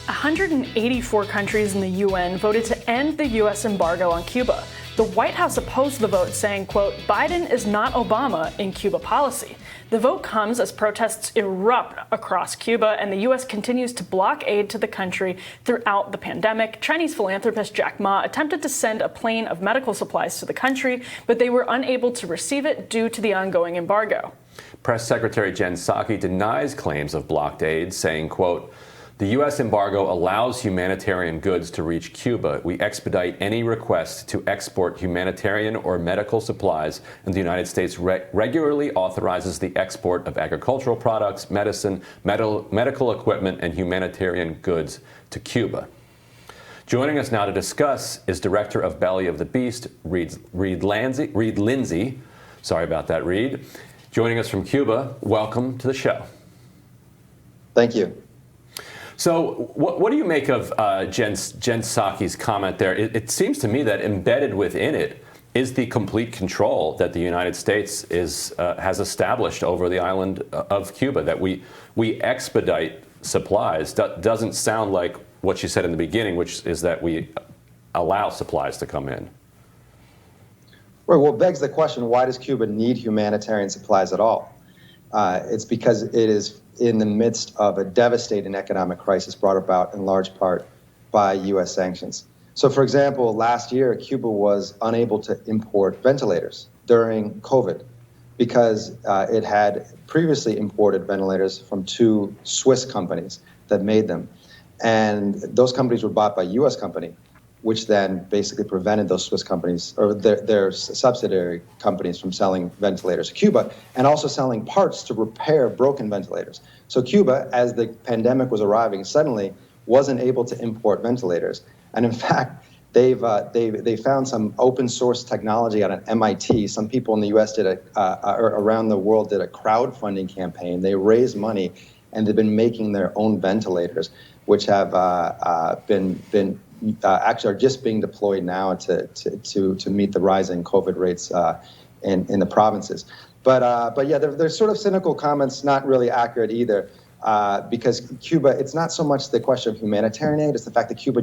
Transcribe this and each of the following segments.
184 countries in the UN voted to end the U.S. embargo on Cuba. The White House opposed the vote, saying, quote, "Biden is not Obama in Cuba policy." The vote comes as protests erupt across Cuba, and the U.S. continues to block aid to the country throughout the pandemic. Chinese philanthropist Jack Ma attempted to send a plane of medical supplies to the country, but they were unable to receive it due to the ongoing embargo. Press Secretary Jen Psaki denies claims of blocked aid, saying, quote, "The U.S. embargo allows humanitarian goods to reach Cuba. We expedite any request to export humanitarian or medical supplies, and the United States regularly authorizes the export of agricultural products, medicine, medical equipment, and humanitarian goods to Cuba." Joining us now to discuss is Director of Belly of the Beast, Reed Lindsay. Sorry about that, Reed. Joining us from Cuba. Welcome to the show. Thank you. So what do you make of Jen Psaki's comment there? It seems to me that embedded within it is the complete control that the United States has established over the island of Cuba, that we expedite supplies. Doesn't sound like what she said in the beginning, which is that we allow supplies to come in. Right. Well, it begs the question, why does Cuba need humanitarian supplies at all? It's because it is in the midst of a devastating economic crisis brought about in large part by U.S. sanctions. So, for example, last year, Cuba was unable to import ventilators during COVID because it had previously imported ventilators from two Swiss companies that made them. And those companies were bought by a U.S. company, which then basically prevented those Swiss companies or their subsidiary companies from selling ventilators to Cuba and also selling parts to repair broken ventilators. So Cuba, as the pandemic was arriving, suddenly wasn't able to import ventilators. And in fact, they found some open source technology at an MIT. Some people in the U.S. around the world did a crowdfunding campaign. They raised money, and they've been making their own ventilators, which have actually are just being deployed now to meet the rising COVID rates in the provinces. But yeah, they're sort of cynical comments, not really accurate either, because Cuba, it's not so much the question of humanitarian aid, it's the fact that Cuba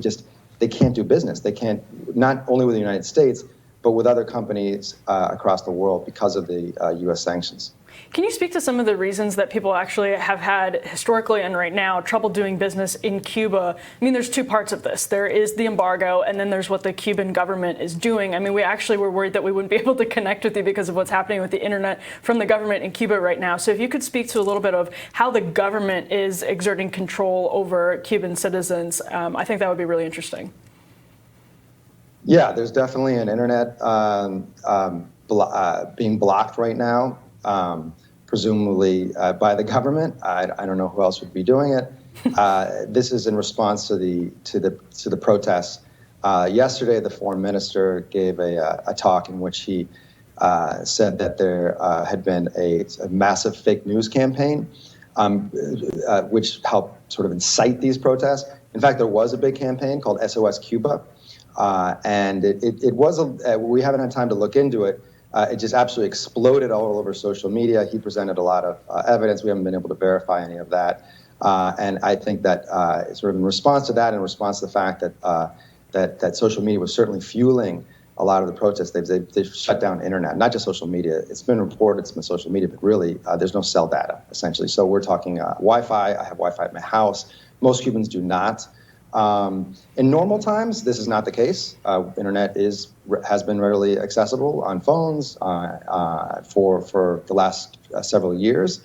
they can't do business. They can't, not only with the United States, but with other companies across the world because of the U.S. sanctions. Can you speak to some of the reasons that people actually have had historically and right now trouble doing business in Cuba? I mean, there's two parts of this. There is the embargo, and then there's what the Cuban government is doing. I mean, we actually were worried that we wouldn't be able to connect with you because of what's happening with the internet from the government in Cuba right now. So if you could speak to a little bit of how the government is exerting control over Cuban citizens, I think that would be really interesting. Yeah, there's definitely an internet being blocked right now. Presumably by the government. I don't know who else would be doing it. This is in response to the protests. Yesterday, the foreign minister gave a talk in which he said that there had been a massive fake news campaign, which helped sort of incite these protests. In fact, there was a big campaign called SOS Cuba, and it was we haven't had time to look into it. It just absolutely exploded all over social media. He presented a lot of evidence. We haven't been able to verify any of that. And I think that sort of in response to that, in response to the fact that social media was certainly fueling a lot of the protests, they've shut down internet, not just social media. It's been reported, it's been social media, but really there's no cell data, essentially. So we're talking Wi-Fi. I have Wi-Fi at my house. Most Cubans do not. In normal times, this is not the case. Internet has been readily accessible on phones for the last several years.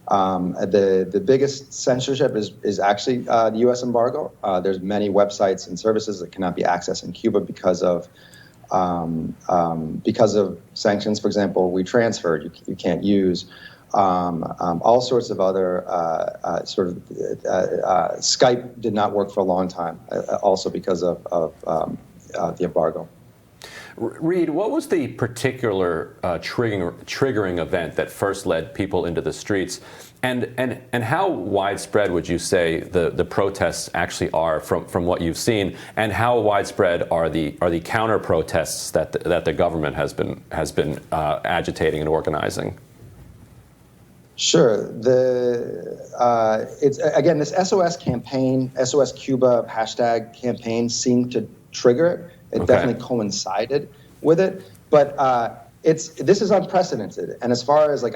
The biggest censorship is actually the U.S. embargo. There's many websites and services that cannot be accessed in Cuba because of sanctions. For example, We Transferred, you can't use. All sorts of other Skype did not work for a long time, also because of the embargo. Reed, what was the particular triggering event that first led people into the streets, and how widespread would you say the protests actually are from what you've seen, and how widespread are the counter protests that the government has been agitating and organizing? Sure. It's again, this SOS campaign, SOS Cuba hashtag campaign seemed to trigger it. It definitely coincided with it, but this is unprecedented. And as far as I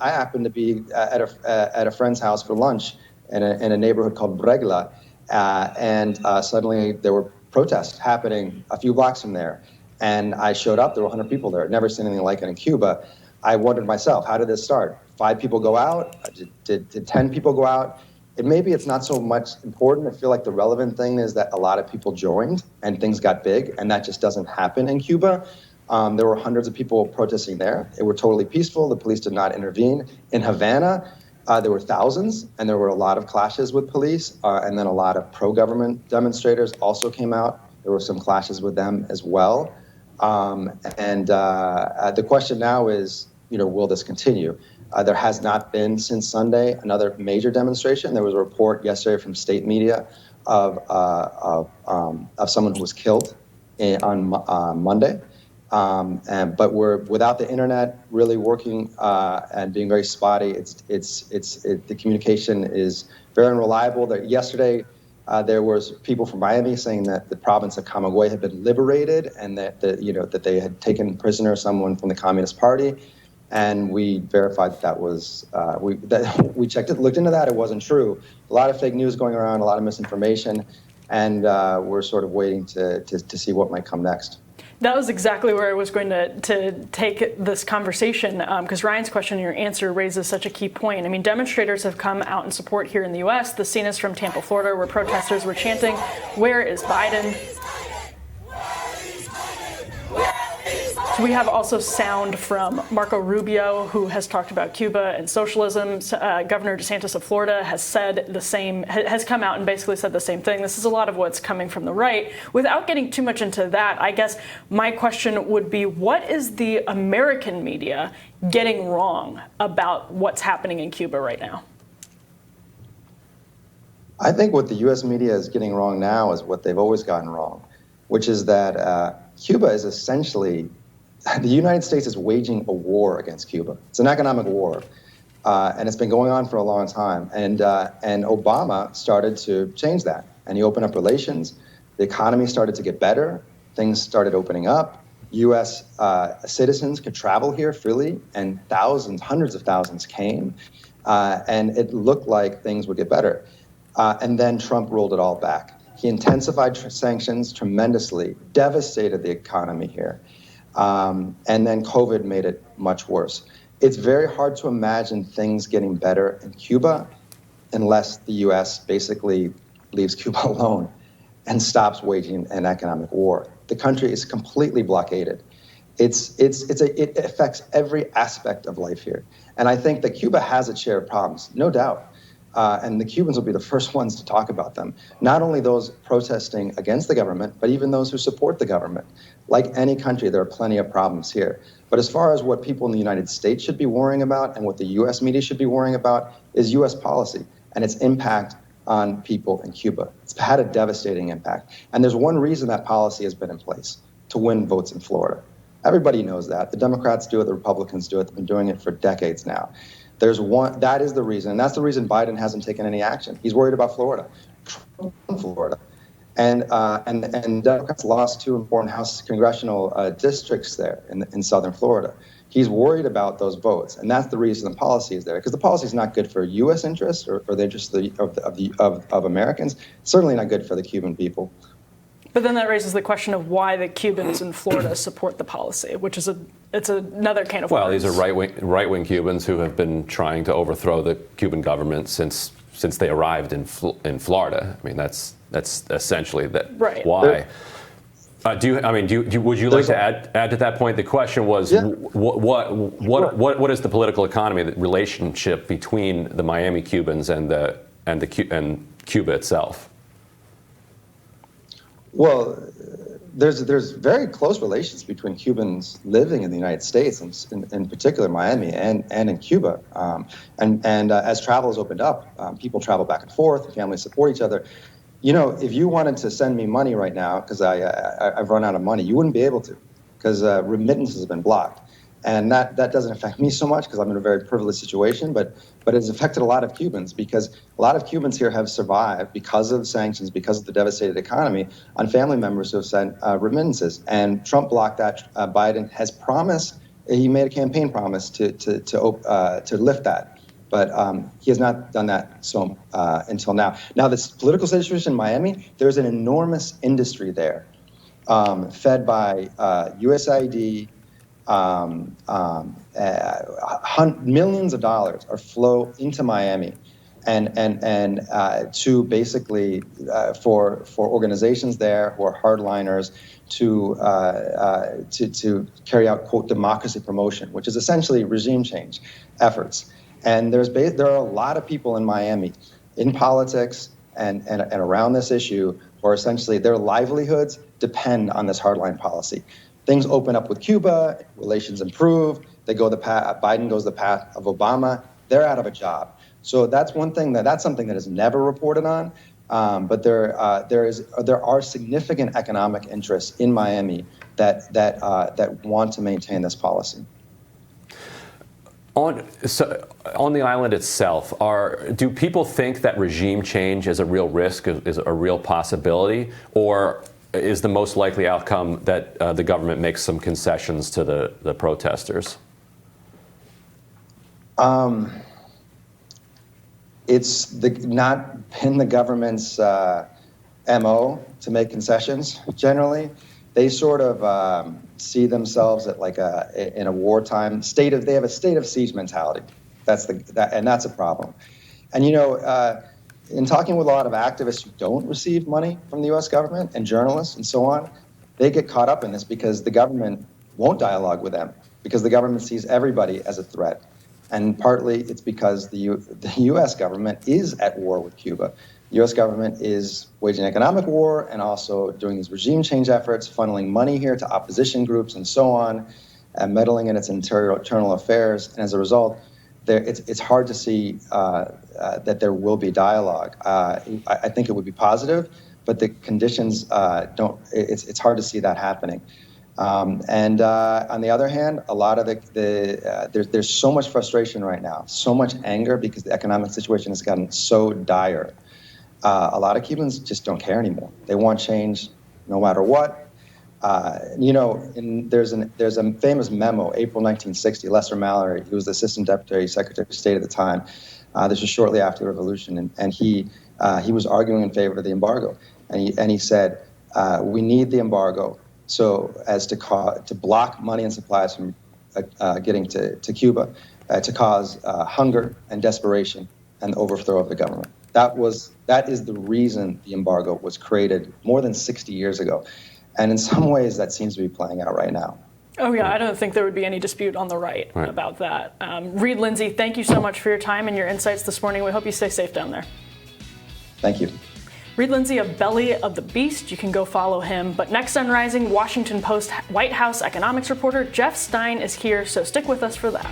happened to be at a friend's house for lunch in a neighborhood called Bregla, and suddenly there were protests happening a few blocks from there. And I showed up. There were 100 people there. I'd never seen anything like it in Cuba. I wondered myself, how did this start? 5 people go out? Did 10 people go out? Maybe it's not so much important. I feel like the relevant thing is that a lot of people joined and things got big, and that just doesn't happen in Cuba. There were hundreds of people protesting there. They were totally peaceful. The police did not intervene. In Havana, there were thousands, and there were a lot of clashes with police, and then a lot of pro-government demonstrators also came out. There were some clashes with them as well. The question now is, will this continue? There has not been since Sunday another major demonstration. There was a report yesterday from state media of someone who was killed on Monday. But we're without the internet really working and being very spotty. The communication is very unreliable. Yesterday, there was people from Miami saying that the province of Camagüey had been liberated and that they had taken prisoner someone from the Communist Party. And we verified that was, we checked it, looked into that, it wasn't true. A lot of fake news going around, a lot of misinformation, and we're sort of waiting to see what might come next. That was exactly where I was going to take this conversation, because Ryan's question and your answer raises such a key point. I mean, demonstrators have come out in support here in the U.S. The scene is from Tampa, Florida, where protesters were chanting, "Where is Biden?" So we have also sound from Marco Rubio, who has talked about Cuba and socialism. Governor DeSantis of Florida has said the same, has come out and basically said the same thing. This is a lot of what's coming from the right. Without getting too much into that, I guess my question would be, what is the American media getting wrong about what's happening in Cuba right now? I think what the U.S. media is getting wrong now is what they've always gotten wrong, which is that Cuba is essentially, the United States is waging a war against Cuba. It's an economic war, and it's been going on for a long time. And Obama started to change that, and he opened up relations. The economy started to get better. Things started opening up. U.S. Citizens could travel here freely, and thousands, hundreds of thousands came, and it looked like things would get better. And then Trump rolled it all back. He intensified sanctions tremendously, devastated the economy here. And then COVID made it much worse. It's very hard to imagine things getting better in Cuba unless the U.S. basically leaves Cuba alone and stops waging an economic war. The country is completely blockaded. It affects every aspect of life here. And I think that Cuba has its share of problems, no doubt. And the Cubans will be the first ones to talk about them. Not only those protesting against the government, but even those who support the government. Like any country, there are plenty of problems here. But as far as what people in the United States should be worrying about and what the U.S. media should be worrying about is U.S. policy and its impact on people in Cuba. It's had a devastating impact. And there's one reason that policy has been in place: to win votes in Florida. Everybody knows that. The Democrats do it, the Republicans do it. They've been doing it for decades now. That is the reason, and that's the reason Biden hasn't taken any action. He's worried about Florida, and Democrats lost 2 important congressional districts there in southern Florida. He's worried about those votes, and that's the reason the policy is there, because the policy is not good for U.S. interests or the interests of Americans. It's certainly not good for the Cuban people. But then that raises the question of why the Cubans in Florida support the policy, which is another can of worms. Well, these are right-wing Cubans who have been trying to overthrow the Cuban government since they arrived in Florida. I mean, that's essentially that. Right. Why? Would you like to add to that point? The question was, yeah. What is the political economy, the relationship between the Miami Cubans and Cuba itself? Well, there's very close relations between Cubans living in the United States, and in particular Miami and in Cuba. As travel has opened up, people travel back and forth, families support each other. You know, if you wanted to send me money right now, because I've run out of money, you wouldn't be able to, because remittances have been blocked. And that doesn't affect me so much because I'm in a very privileged situation, but it's affected a lot of Cubans because a lot of Cubans here have survived because of sanctions, because of the devastated economy, on family members who have sent remittances. And Trump blocked that. Biden has promised, he made a campaign promise to lift that. But he has not done that until now. Now, this political situation in Miami, there's an enormous industry there fed by USAID. Millions of dollars are flow into Miami, and to basically for organizations there who are hardliners to carry out, quote, democracy promotion, which is essentially regime change efforts. And there are a lot of people in Miami in politics and around this issue who are essentially their livelihoods depend on this hardline policy. Things open up with Cuba, relations improve. Biden goes the path of Obama. They're out of a job. So that's one thing that's something that is never reported on. But there are significant economic interests in Miami that want to maintain this policy. On the island itself, do people think that regime change is a real risk, is a real possibility, or is the most likely outcome that the government makes some concessions to the protesters? It's not been the government's MO to make concessions. Generally, they sort of see themselves at in a wartime they have a state of siege mentality. That's a problem. And in talking with a lot of activists who don't receive money from the U.S. government and journalists and so on, they get caught up in this because the government won't dialogue with them because the government sees everybody as a threat. And partly it's because the U.S. government is at war with Cuba. The U.S. government is waging economic war and also doing these regime change efforts, funneling money here to opposition groups and so on, and meddling in its internal affairs. And as a result, it's hard to see that there will be dialogue. I think it would be positive, but the conditions don't. It's hard to see that happening. And on the other hand, a lot of there's so much frustration right now, so much anger because the economic situation has gotten so dire. A lot of Cubans just don't care anymore. They want change no matter what. There's a famous memo, April 1960, Lester Mallory, who was the Assistant Deputy Secretary of State at the time. This was shortly after the revolution, and he was arguing in favor of the embargo. And he said, we need the embargo so as to block money and supplies from getting to Cuba, to cause hunger and desperation and the overthrow of the government. That is the reason the embargo was created more than 60 years ago. And in some ways, that seems to be playing out right now. Oh, yeah, I don't think there would be any dispute on the right about that. Reed, Lindsay, thank you so much for your time and your insights this morning. We hope you stay safe down there. Thank you. Reed Lindsay of Belly of the Beast. You can go follow him. But next on Rising, Washington Post White House economics reporter Jeff Stein is here, so stick with us for that.